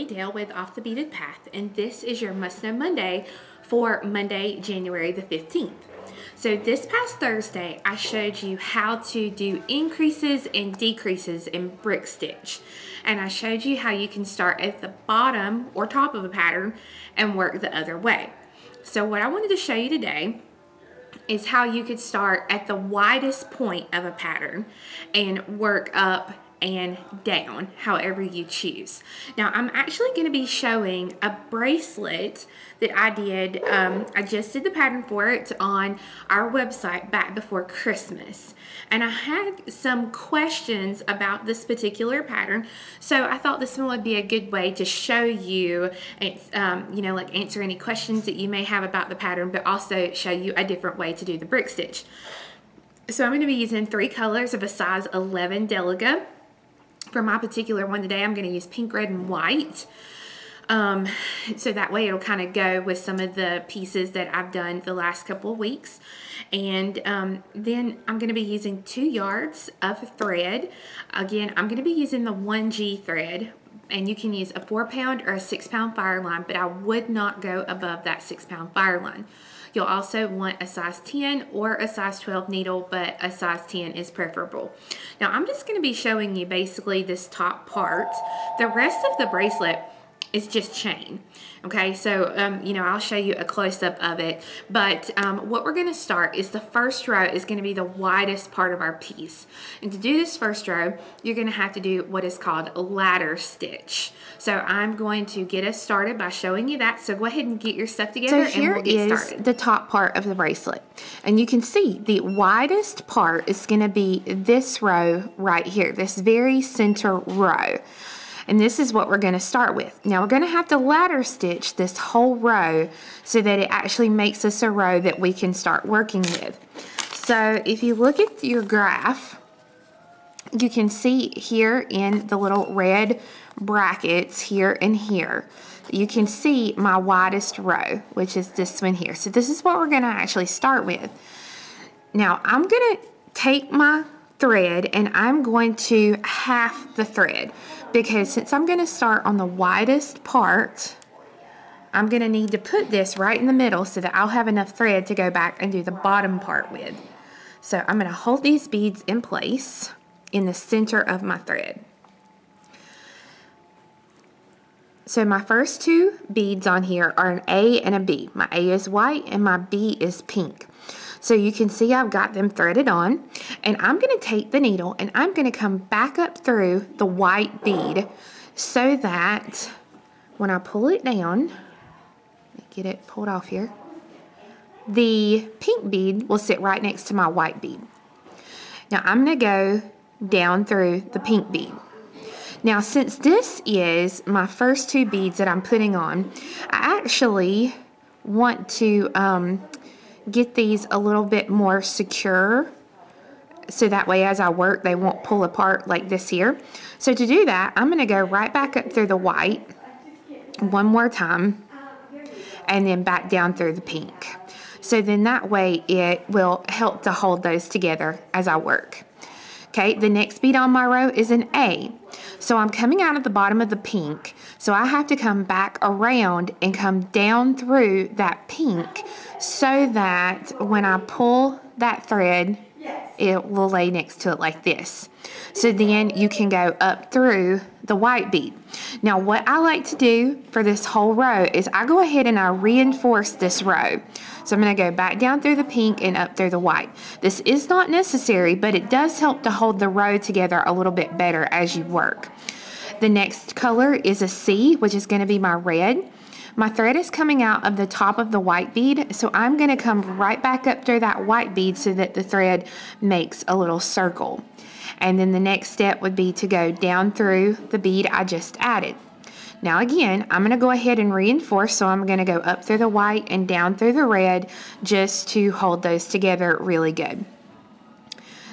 Emily Dale with Off the Beaten Path, and this is your Must Know Monday for Monday, January the 15th. So this past Thursday, I showed you how to do increases and decreases in brick stitch. And I showed you how you can start at the bottom or top of a pattern and work the other way. So what I wanted to show you today is how you could start at the widest point of a pattern and work up and down, however you choose. Now, I'm actually going to be showing a bracelet that I did. I just did the pattern for it on our website back before Christmas. And I had some questions about this particular pattern, so I thought this one would be a good way to show you, like answer any questions that you may have about the pattern, but also show you a different way to do the brick stitch. So I'm going to be using 3 colors of a size 11 Delica. For my particular one today, I'm going to use pink, red, and white. So that way it'll kind of go with some of the pieces that I've done the last couple of weeks. And then I'm going to be using 2 yards of thread. Again, I'm going to be using the 1G thread. And you can use a 4-pound or a 6-pound fire line, but I would not go above that 6-pound fire line. You'll also want a size 10 or a size 12 needle, but a size 10 is preferable. Now, I'm just going to be showing you basically this top part. The rest of the bracelet is just chain. Okay, so, I'll show you a close-up of it. But what we're going to start is the first row is going to be the widest part of our piece. And to do this first row, you're going to have to do what is called ladder stitch. So I'm going to get us started by showing you that. So go ahead and get your stuff together and we'll get started. So here is the top part of the bracelet. And you can see the widest part is going to be this row right here, this very center row. And this is what we're going to start with. Now we're going to have to ladder stitch this whole row so that it actually makes us a row that we can start working with. So if you look at your graph, you can see here in the little red brackets here and here, you can see my widest row, which is this one here. So this is what we're going to actually start with. Now I'm going to take my thread and I'm going to half the thread, because since I'm going to start on the widest part, I'm going to need to put this right in the middle so that I'll have enough thread to go back and do the bottom part with. So I'm going to hold these beads in place in the center of my thread. So my first 2 beads on here are an A and a B. My A is white and my B is pink. So you can see I've got them threaded on, and I'm going to take the needle and I'm going to come back up through the white bead so that when I pull it down, let me get it pulled off here, the pink bead will sit right next to my white bead. Now I'm going to go down through the pink bead. Now since this is my first 2 beads that I'm putting on, I actually want to get these a little bit more secure so that way as I work they won't pull apart like this here. So to do that, I'm going to go right back up through the white one more time and then back down through the pink. So then that way it will help to hold those together as I work. Okay, the next bead on my row is an A. So I'm coming out of the bottom of the pink, so I have to come back around and come down through that pink so that when I pull that thread, it will lay next to it like this. So then you can go up through the white bead. Now what I like to do for this whole row is I go ahead and I reinforce this row. So I'm going to go back down through the pink and up through the white. This is not necessary, but it does help to hold the row together a little bit better as you work. The next color is a C, which is going to be my red. My thread is coming out of the top of the white bead, so I'm going to come right back up through that white bead so that the thread makes a little circle. And then the next step would be to go down through the bead I just added. Now again, I'm going to go ahead and reinforce, so I'm going to go up through the white and down through the red just to hold those together really good.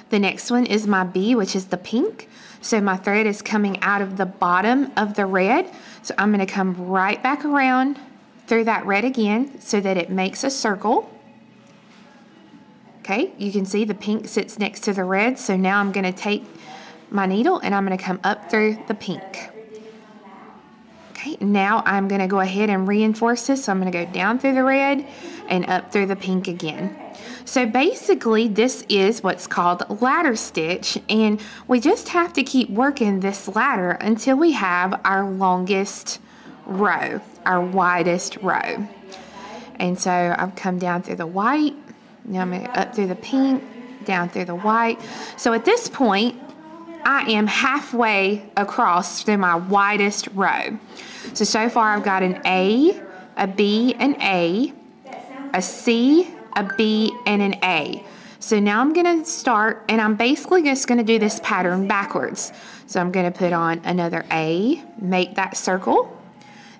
The next one is my B, which is the pink. So my thread is coming out of the bottom of the red, so I'm going to come right back around through that red again so that it makes a circle. Okay, you can see the pink sits next to the red, so now I'm going to take my needle and I'm going to come up through the pink. Okay, now I'm going to go ahead and reinforce this. So I'm going to go down through the red and up through the pink again. So basically this is what's called ladder stitch, and we just have to keep working this ladder until we have our longest row, our widest row. And so I've come down through the white, now I'm going to up through the pink, down through the white. So at this point I am halfway across through my widest row. So far I've got an A, a B, an A, a C, a B, and an A. So now I'm going to start, and I'm basically just going to do this pattern backwards. So I'm going to put on another A, make that circle,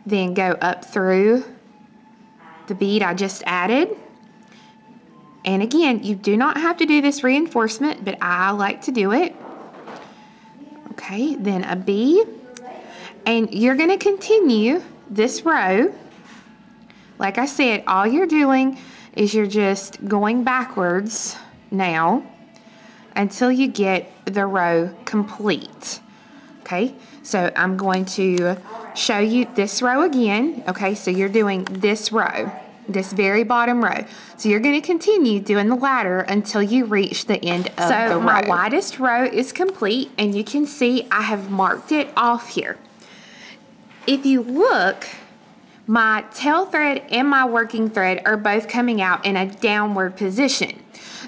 then go up through the bead I just added. And again, you do not have to do this reinforcement, but I like to do it. Okay, then a B, and you're going to continue this row. Like I said, all you're doing is you're just going backwards now until you get the row complete. Okay, so I'm going to show you this row again. Okay, so you're doing this row, this very bottom row. So you're going to continue doing the ladder until you reach the end of the row. So my widest row is complete, and you can see I have marked it off here. If you look, my tail thread and my working thread are both coming out in a downward position.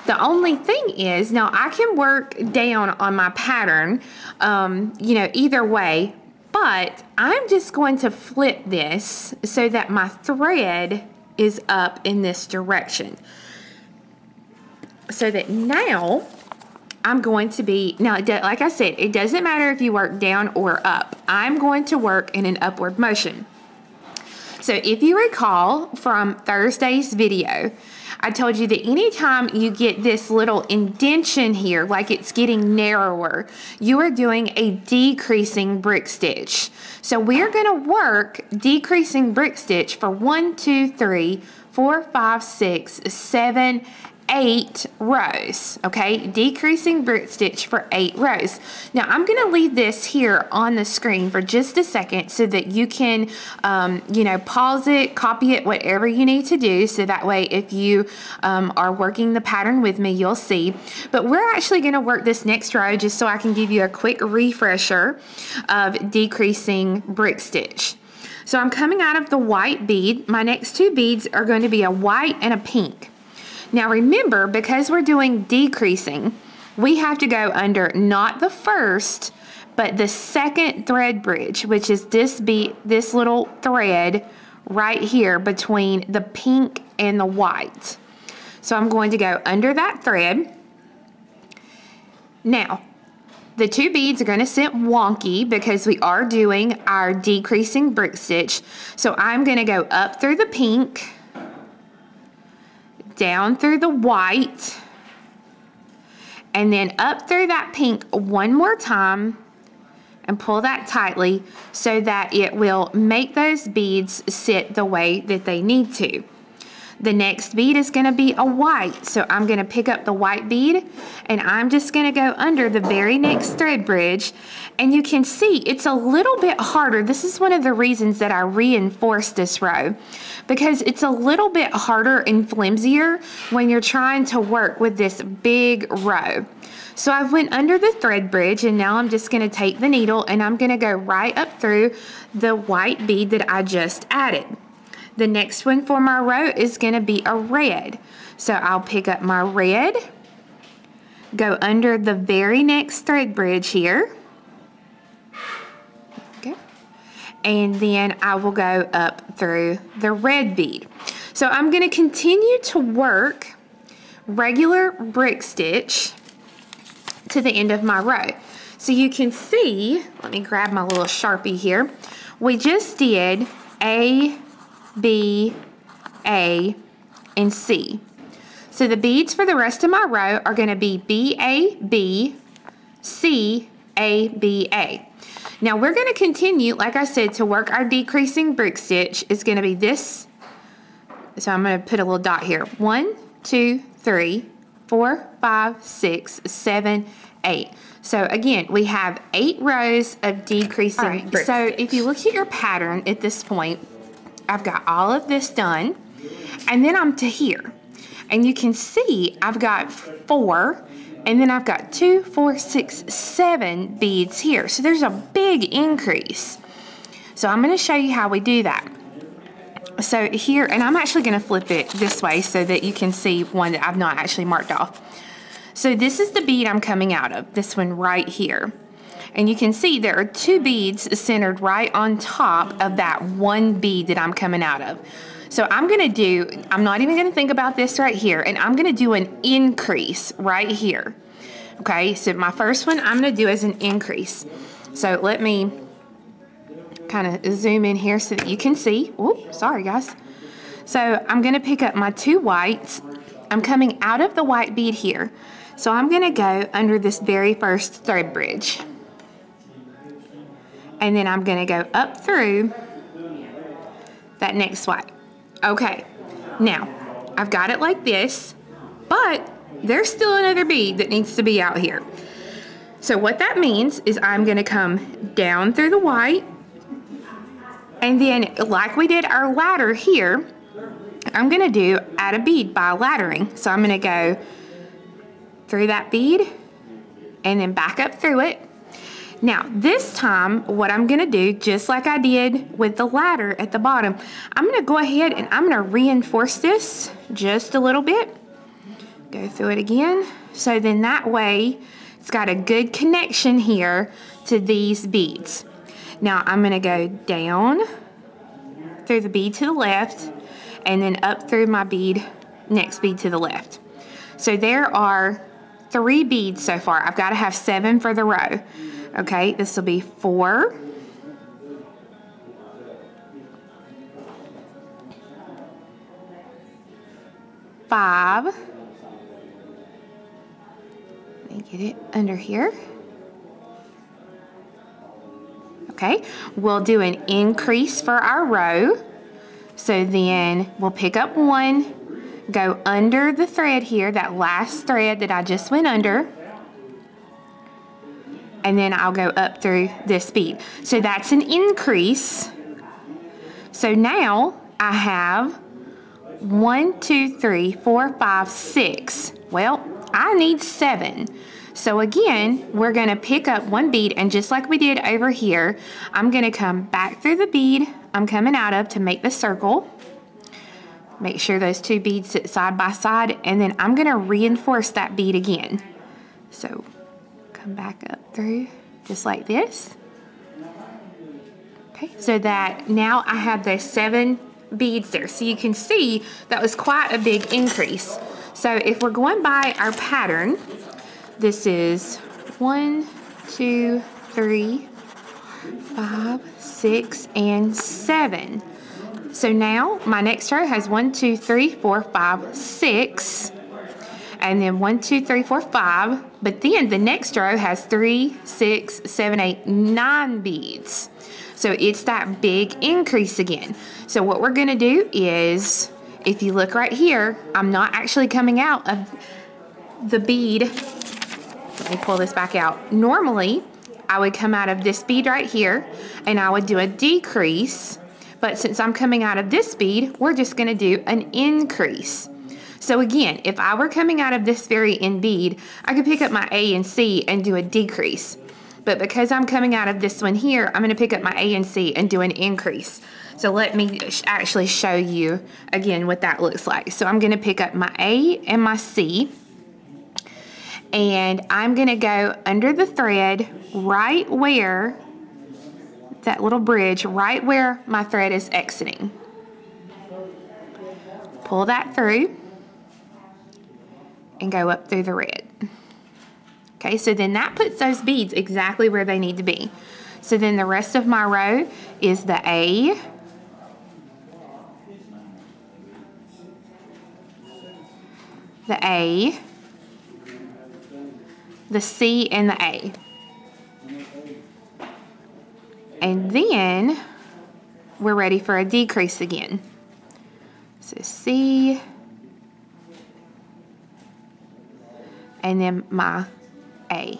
The only thing is, now I can work down on my pattern, you know, either way, but I'm just going to flip this so that my thread is up in this direction. So that now I'm going to be, now like I said, it doesn't matter if you work down or up. I'm going to work in an upward motion. So if you recall from Thursday's video, I told you that anytime you get this little indentation here, like it's getting narrower, you are doing a decreasing brick stitch. So we're going to work decreasing brick stitch for 1, 2, 3, 4, 5, 6, 7, 8 rows, okay? Decreasing brick stitch for 8 rows. Now I'm going to leave this here on the screen for just a second so that you can, you know, pause it, copy it, whatever you need to do, so that way if you are working the pattern with me, you'll see. But we're actually going to work this next row just so I can give you a quick refresher of decreasing brick stitch. So I'm coming out of the white bead. My next 2 beads are going to be a white and a pink. Now remember, because we're doing decreasing, we have to go under not the first, but the second thread bridge, which is this little thread right here between the pink and the white. So I'm going to go under that thread. Now, the 2 beads are going to sit wonky because we are doing our decreasing brick stitch. So I'm going to go up through the pink, down through the white, and then up through that pink one more time and pull that tightly so that it will make those beads sit the way that they need to. The next bead is going to be a white, so I'm going to pick up the white bead and I'm just going to go under the very next thread bridge, and you can see it's a little bit harder. This is one of the reasons that I reinforced this row, because it's a little bit harder and flimsier when you're trying to work with this big row. So I went under the thread bridge, and now I'm just going to take the needle and I'm going to go right up through the white bead that I just added. The next one for my row is going to be a red. So I'll pick up my red, go under the very next thread bridge here. Okay. And then I will go up through the red bead. So I'm going to continue to work regular brick stitch to the end of my row. So you can see, let me grab my little Sharpie here. We just did A, B, A, and C. So the beads for the rest of my row are going to be B, A, B, C, A, B, A. Now we're going to continue, like I said, to work our decreasing brick stitch. It's going to be this. So I'm going to put a little dot here. 1, 2, 3, 4, 5, 6, 7, 8. So again, we have 8 rows of decreasing. Right, so if you look at your pattern at this point, I've got all of this done, and then I'm to here. And you can see I've got 4, and then I've got 2, 4, 6, 7 beads here. So there's a big increase. So I'm gonna show you how we do that. So here, and I'm actually gonna flip it this way so that you can see one that I've not actually marked off. So this is the bead I'm coming out of, this one right here. And you can see there are 2 beads centered right on top of that one bead that I'm coming out of. So I'm not even gonna think about this right here, and I'm gonna do an increase right here. Okay, so my first one I'm gonna do as an increase. So let me kind of zoom in here so that you can see. Oops, sorry guys. So I'm gonna pick up my 2 whites. I'm coming out of the white bead here. So I'm gonna go under this very first thread bridge. And then I'm gonna go up through that next white. Okay, now I've got it like this, but there's still another bead that needs to be out here. So what that means is I'm gonna come down through the white, and then like we did our ladder here, I'm gonna add a bead by laddering. So I'm gonna go through that bead and then back up through it. Now this time what I'm gonna do, just like I did with the ladder at the bottom, I'm gonna go ahead and I'm gonna reinforce this just a little bit. Go through it again. So then that way it's got a good connection here to these beads. Now I'm gonna go down through the bead to the left and then up through my next bead to the left. So there are 3 beads so far. I've got to have 7 for the row. Okay, this will be 4, 5. Let me get it under here. Okay, we'll do an increase for our row. So then we'll pick up 1, go under the thread here, that last thread that I just went under, and then I'll go up through this bead. So that's an increase. So now I have 1, 2, 3, 4, 5, 6. Well, I need 7. So again, we're gonna pick up 1 bead, and just like we did over here, I'm gonna come back through the bead I'm coming out of to make the circle. Make sure those 2 beads sit side by side, and then I'm gonna reinforce that bead again. So come back up through just like this. Okay, so that now I have those 7 beads there. So you can see that was quite a big increase. So if we're going by our pattern, this is 1, 2, 3, 5, 6, and 7. So now my next row has 1, 2, 3, 4, 5, 6, and then 1, 2, 3, 4, 5. But then the next row has 3, 6, 7, 8, 9 beads. So it's that big increase again. So what we're gonna do is, if you look right here, I'm not actually coming out of the bead. Let me pull this back out. Normally, I would come out of this bead right here and I would do a decrease, but since I'm coming out of this bead, we're just gonna do an increase. So again, if I were coming out of this very end bead, I could pick up my A and C and do a decrease. But because I'm coming out of this one here, I'm gonna pick up my A and C and do an increase. So let me actually show you again what that looks like. So I'm gonna pick up my A and my C, and I'm gonna go under the thread right where that little bridge, right where my thread is exiting. Pull that through and go up through the red. Okay, so then that puts those beads exactly where they need to be. So then the rest of my row is the A, the C, and the A. And then we're ready for a decrease again. So C, and then my A.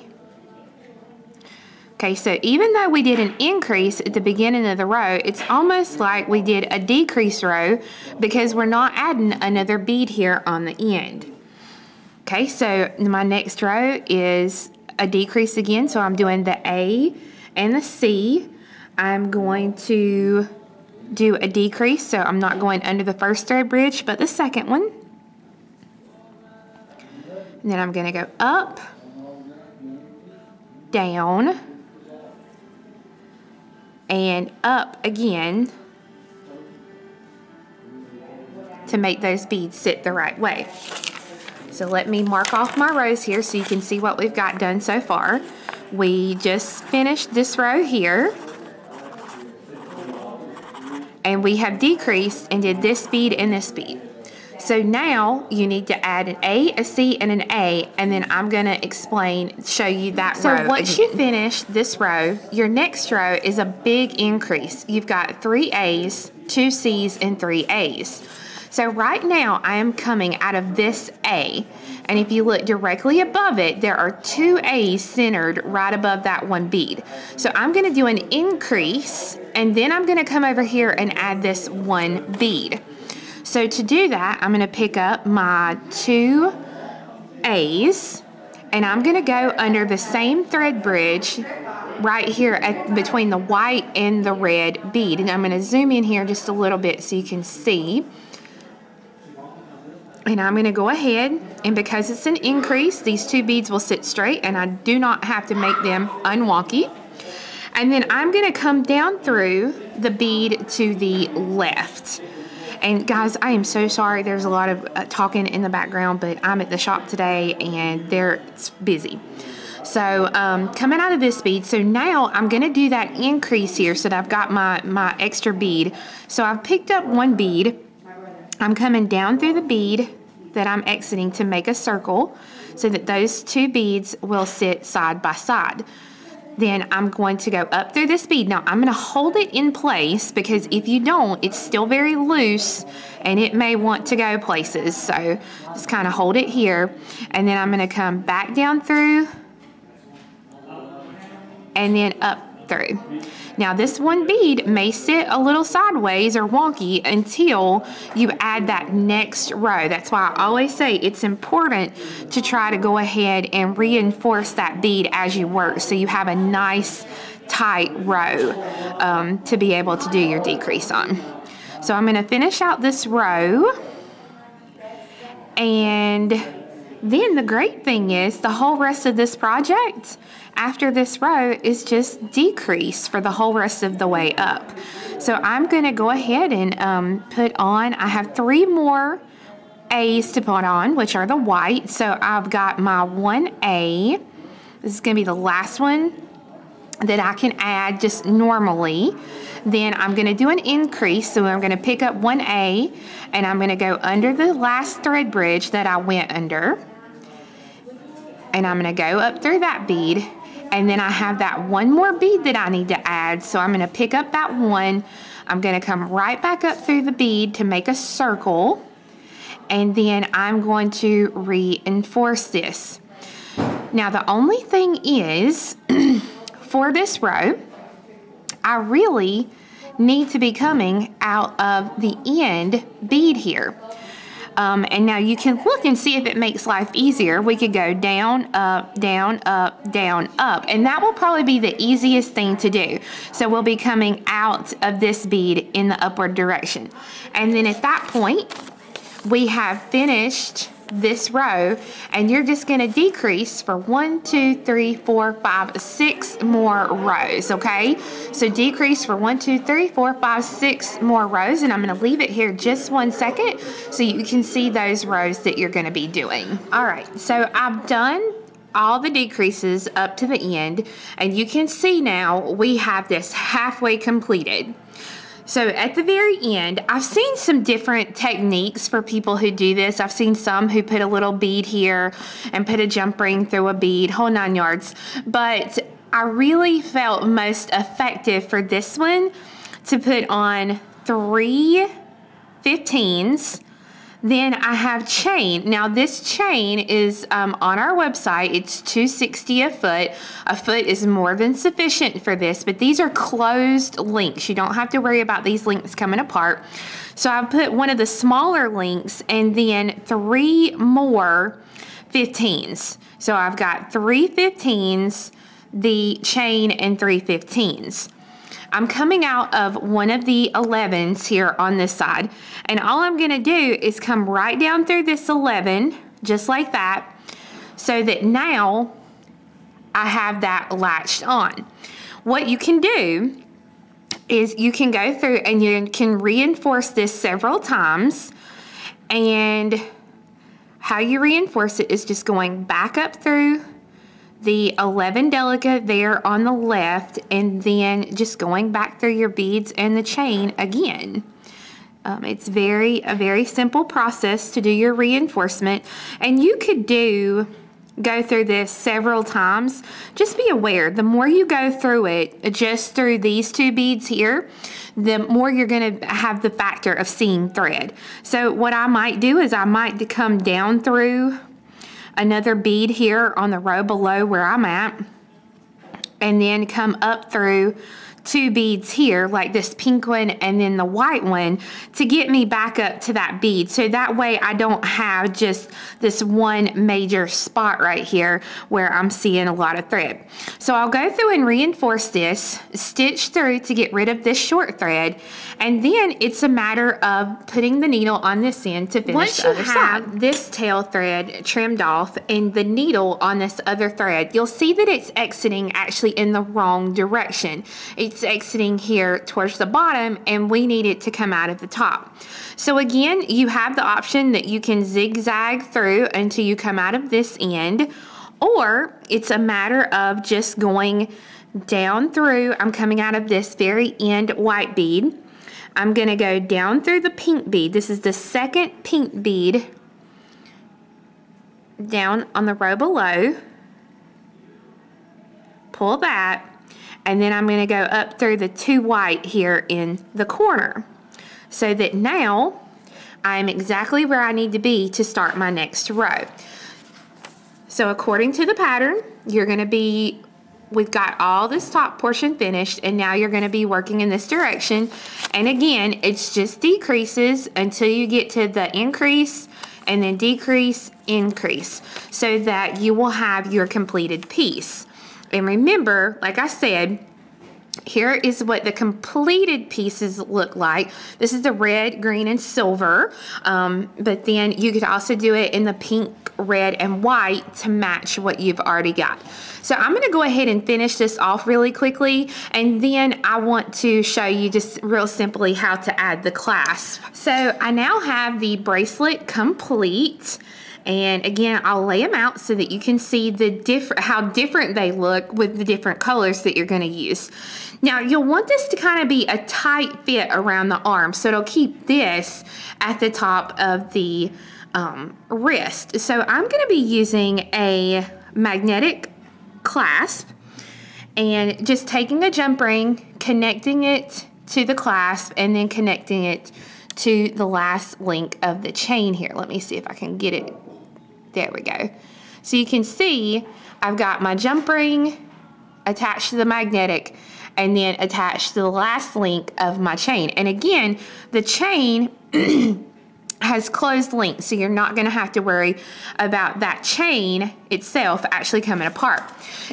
Okay, so even though we did an increase at the beginning of the row, it's almost like we did a decrease row because we're not adding another bead here on the end. Okay, so my next row is a decrease again, so I'm doing the A and the C. I'm going to do a decrease, so I'm not going under the first thread bridge, but the second one. And then I'm going to go up, down, and up again to make those beads sit the right way. So let me mark off my rows here so you can see what we've got done so far. We just finished this row here, and we have decreased and did this bead and this bead. So now you need to add an A, a C, and an A, and then I'm gonna show you that row. So once you finish this row, your next row is a big increase. You've got 3 A's, 2 C's, and 3 A's. So right now I am coming out of this A, and if you look directly above it, there are 2 A's centered right above that one bead. So I'm gonna do an increase, and then I'm gonna come over here and add this one bead. So to do that, I'm gonna pick up my 2 A's, and I'm gonna go under the same thread bridge right here between the white and the red bead. And I'm gonna zoom in here just a little bit so you can see. And I'm going to go ahead, and because it's an increase, these 2 beads will sit straight, and I do not have to make them unwonky. And then I'm going to come down through the bead to the left. And guys, I am so sorry. There's a lot of talking in the background, but I'm at the shop today, and it's busy. So coming out of this bead, so now I'm going to do that increase here so that I've got my extra bead. So I've picked up 1 bead. I'm coming down through the bead that I'm exiting to make a circle so that those 2 beads will sit side by side. Then I'm going to go up through this bead. Now I'm going to hold it in place because if you don't, it's still very loose and it may want to go places. So just kind of hold it here, and then I'm going to come back down through and then up through. Now this one bead may sit a little sideways or wonky until you add that next row. That's why I always say it's important to try to go ahead and reinforce that bead as you work so you have a nice tight row to be able to do your decrease on. So I'm going to finish out this row, and then the great thing is the whole rest of this project after this row is just decrease for the whole rest of the way up. So I'm going to go ahead and put on, I have 3 more A's to put on, which are the white. So I've got my 1A. This is going to be the last one that I can add just normally. Then I'm going to do an increase, so I'm going to pick up 1A, and I'm going to go under the last thread bridge that I went under, and I'm going to go up through that bead, and then I have that 1 more bead that I need to add, so I'm going to pick up that 1. I'm going to come right back up through the bead to make a circle, and then I'm going to reinforce this. Now the only thing is, for this row, I really need to be coming out of the end bead here. And now you can look and see if it makes life easier. We could go down, up, down, up, down, up. And that will probably be the easiest thing to do. So we'll be coming out of this bead in the upward direction. And then at that point, we have finished this row, and you're just going to decrease for 1, 2, 3, 4, 5, 6 more rows. Okay, so decrease for 1, 2, 3, 4, 5, 6 more rows, and I'm going to leave it here just 1 second so you can see those rows that you're going to be doing. All right, so I've done all the decreases up to the end, and you can see now we have this halfway completed. So at the very end, I've seen some different techniques for people who do this. I've seen some who put a little bead here and put a jump ring through a bead, whole 9 yards. But I really felt most effective for this one to put on 3 15s, Then I have chain. Now this chain is on our website. It's $2.60 a foot. A foot is more than sufficient for this, but these are closed links. You don't have to worry about these links coming apart. So I put one of the smaller links and then 3 more 15s. So I've got 3 15s, the chain, and 3 15s. I'm coming out of one of the 11s here on this side, and all I'm gonna do is come right down through this 11, just like that, so that now I have that latched on. What you can do is you can go through and you can reinforce this several times, and how you reinforce it is just going back up through the 11 delicate there on the left, and then just going back through your beads and the chain again. It's a very simple process to do your reinforcement, and you could go through this several times. Just be aware, the more you go through it, just through these 2 beads here, the more you're gonna have the factor of seeing thread. So what I might do is I might come down through another bead here on the row below where I'm at, and then come up through 2 beads here, like this pink one and then the white one, to get me back up to that bead. So that way I don't have just this one major spot right here where I'm seeing a lot of thread. So I'll go through and reinforce this, stitch through to get rid of this short thread, and then it's a matter of putting the needle on this end to finish the other side. Once you have this tail thread trimmed off and the needle on this other thread, you'll see that it's exiting actually in the wrong direction. It's exiting here towards the bottom, and we need it to come out at the top. So again, you have the option that you can zigzag through until you come out of this end, or it's a matter of just going down through. I'm coming out of this very end white bead. I'm gonna go down through the pink bead. This is the second pink bead down on the row below. Pull that, and then I'm gonna go up through the 2 white here in the corner, so that now I'm exactly where I need to be to start my next row. So according to the pattern, you're gonna be, we've got all this top portion finished, and now you're gonna be working in this direction. And again, it's just decreases until you get to the increase, and then decrease, increase, so that you will have your completed piece. And remember, like I said, here is what the completed pieces look like. This is the red, green, and silver, but then you could also do it in the pink, red, and white to match what you've already got. So I'm gonna go ahead and finish this off really quickly, and then I want to show you just real simply how to add the clasp. So I now have the bracelet complete. And again, I'll lay them out so that you can see how different they look with the different colors that you're gonna use. Now, you'll want this to kind of be a tight fit around the arm, so it'll keep this at the top of the wrist. So I'm gonna be using a magnetic clasp, and just taking a jump ring, connecting it to the clasp, and then connecting it to the last link of the chain here. Let me see if I can get it. There we go. So you can see I've got my jump ring attached to the magnetic, and then attached to the last link of my chain. And again, the chain has closed links, so you're not gonna have to worry about that chain itself actually coming apart.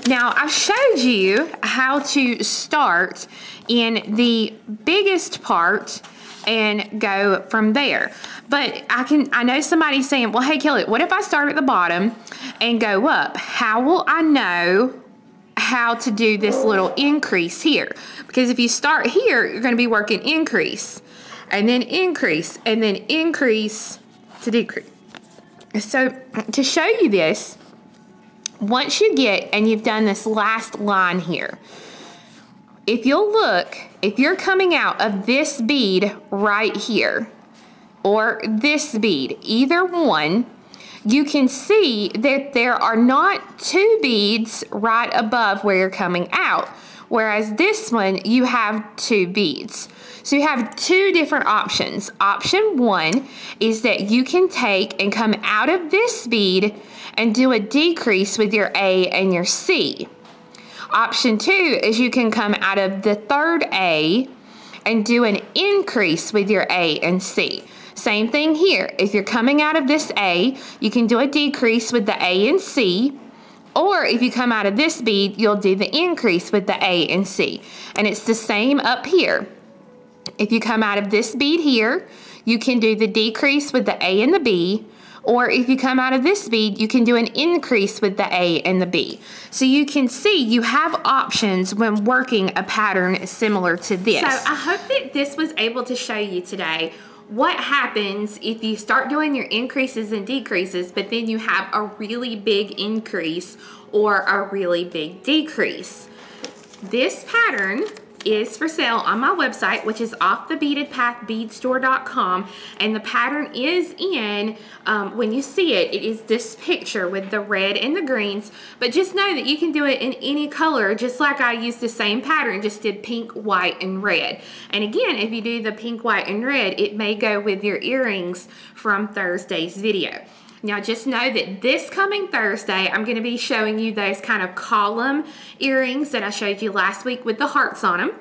Now, I've showed you how to start in the biggest part and go from there. But I know somebody's saying, well, hey Kelly, what if I start at the bottom and go up? How will I know how to do this little increase here? Because if you start here, you're gonna be working increase, and then increase, and then increase to decrease. So to show you this, once you get, and you've done this last line here, if you'll look, if you're coming out of this bead right here, or this bead, either one, you can see that there are not 2 beads right above where you're coming out, whereas this one, you have 2 beads. So you have two different options. Option one is that you can take and come out of this bead and do a decrease with your A and your C. Option two is you can come out of the third A and do an increase with your A and C. Same thing here. If you're coming out of this A, you can do a decrease with the A and C, or if you come out of this bead, you'll do the increase with the A and C. And it's the same up here. If you come out of this bead here, you can do the decrease with the A and the B, or if you come out of this bead, you can do an increase with the A and the B. So you can see you have options when working a pattern similar to this. So I hope that this was able to show you today what happens if you start doing your increases and decreases, but then you have a really big increase or a really big decrease. This pattern is for sale on my website, which is offthebeadedpathbeadstore.com, and the pattern is in, when you see it, it is this picture with the red and the greens, but just know that you can do it in any color, just like I used the same pattern, just did pink, white, and red. And again, if you do the pink, white, and red, it may go with your earrings from Thursday's video. Now just know that this coming Thursday, I'm going to be showing you those kind of column earrings that I showed you last week with the hearts on them.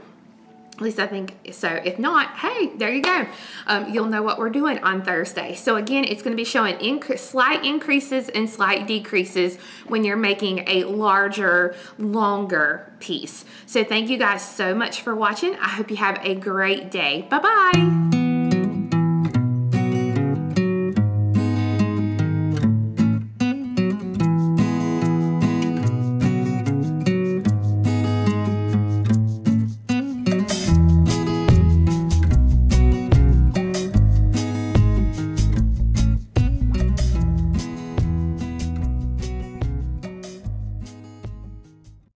At least I think so. If not, hey, there you go. You'll know what we're doing on Thursday. So again, it's going to be showing slight increases and slight decreases when you're making a larger, longer piece. So thank you guys so much for watching. I hope you have a great day. Bye-bye.